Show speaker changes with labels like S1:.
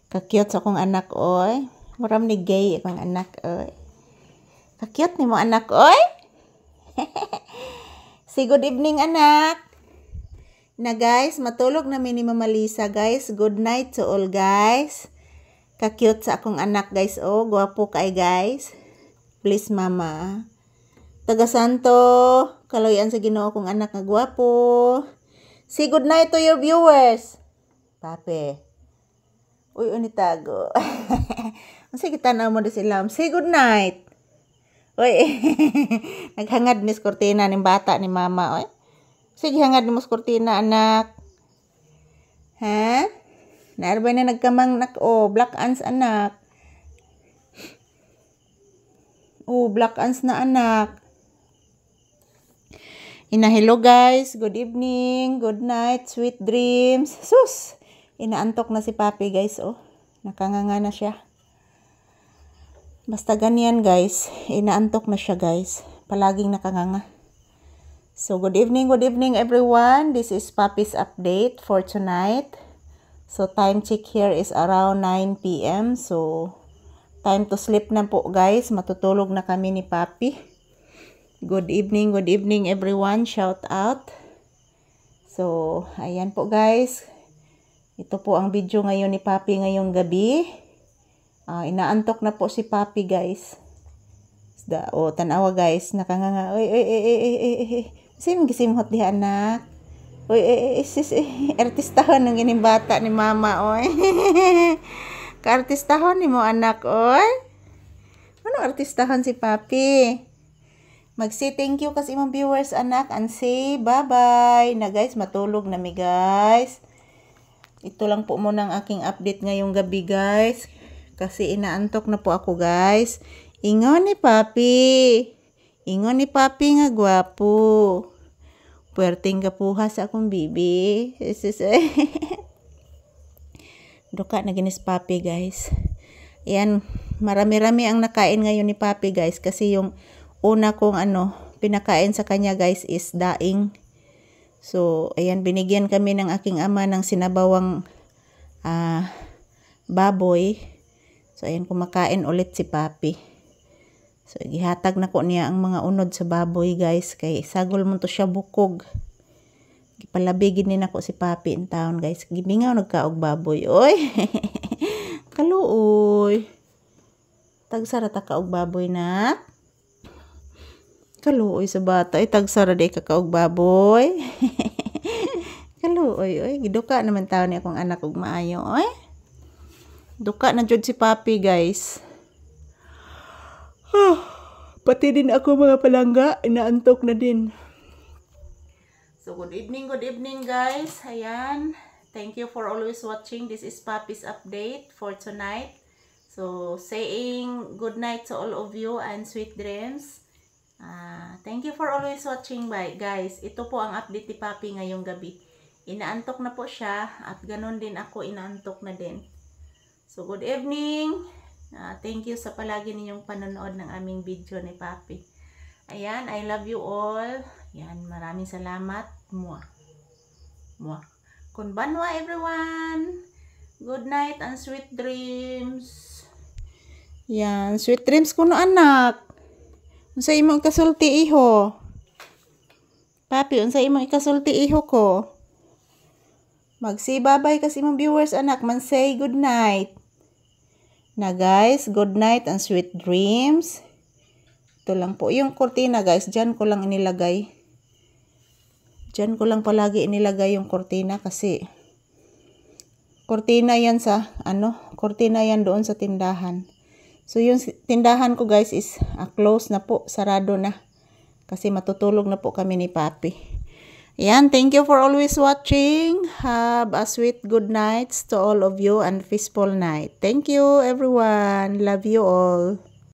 S1: Kakyot sa akong anak, oy. Maram ni gay akong anak, oy. Kakyot ni mo anak, oy. Say good evening, anak. Na guys, matulog na ni Mama Lisa, guys. Good night to all, guys. Kakyot sa akong anak, guys. Oh, gwapo kay, guys. Please, mama. Taga Santo, kaloyan sa Ginoo kong anak nga gwapo. Say good night to your viewers. Pape. Uy, unitago. Sige, tanaw mo na sila. Say good night. Uy, naghangad ni kortina ng bata ni mama. Uy. Sige, hangad ni mo kortina, anak. Ha? Naarbay na nagkamang black ants, anak. Oh, black ants na, anak. Hello guys, good evening, good night, sweet dreams. Sus! Inaantok na si Papi, guys, oh. Nakanganga na siya. Basta ganyan, guys. Inaantok na siya, guys. Palaging nakanganga. So, good evening everyone. This is Papi's update for tonight. So, time check here is around 9 p.m. So, time to sleep na po, guys. Matutulog na kami ni Papi. Good evening everyone. Shout out. So, ayan po, guys. Ito po ang video ngayon ni Papi ngayong gabi. Inaantok na po si Papi, guys. Tanawa, guys. Nakanganga. Oy. Gisimhot diha, anak. Oy, artistahon ng ining bata ni mama, oy. Ka-artistahon ni mo, anak, oy. Ano artistahon si Papi? Mag-say thank you kasi imong viewers, anak, and say bye-bye. Na, guys, matulog na mi, guys. Ito lang po muna ang aking update ngayong gabi, guys. Kasi inaantok na po ako, guys. Ingon ni Papi nga gwapo. Puwerteng kapuha sa akong bibi. Duka na ginis Papi, guys. Ayan, marami-rami ang nakain ngayon ni Papi, guys. Kasi yung una kong pinakain sa kanya, guys, is daing. So, ayan, binigyan kami ng aking ama ng sinabawang baboy. So, ayan, kumakain ulit si Papi. So, gihatag na ko niya ang mga unod sa baboy, guys. Kay sagol mo to siya bukog. Gipalabigin din ako si Papi in town, guys. Gibingaw nagkaog baboy. Oy! Kaluoy. Tagsara ta kaog baboy na. Kaluoy sa bata. Tagsara day kakaog baboy. Kaluoy. Oy, giduka naman taon ni akong anak og maayo. Oy. Duka na jud si Papi, guys. Pati din ako, mga palangga. Inaantok na din. So, good evening, guys. Ayan. Thank you for always watching. This is Papi's update for tonight. So, saying good night to all of you and sweet dreams. Thank you for always watching, bye, guys. Ito po ang update ni Papi ngayong gabi. Inaantok na po siya at ganun din ako, inaantok na din. So, good evening. Thank you sa palagi ninyong panonood ng aming video ni Papi. Ayan, I love you all. Ayan, maraming salamat. Mwah. Konbanwa, everyone. Good night and sweet dreams. Yan, sweet dreams ko na, anak. Unsa imong ikasulti, iho? Papi, unsa imong ikasulti, iho ko? Mag-say bye-bye kasi imong viewers, anak. Man-say good night. Na, guys, good night and sweet dreams. Ito lang po. Yung kortina, guys, dyan ko lang inilagay. Dyan ko lang palagi inilagay yung kortina kasi kortina yan kortina yan doon sa tindahan. So, yung tindahan ko, guys, is close na po. Sarado na. Kasi matutulog na po kami ni Papi. Ayan, thank you for always watching. Have a sweet good nights to all of you and peaceful night. Thank you, everyone. Love you all.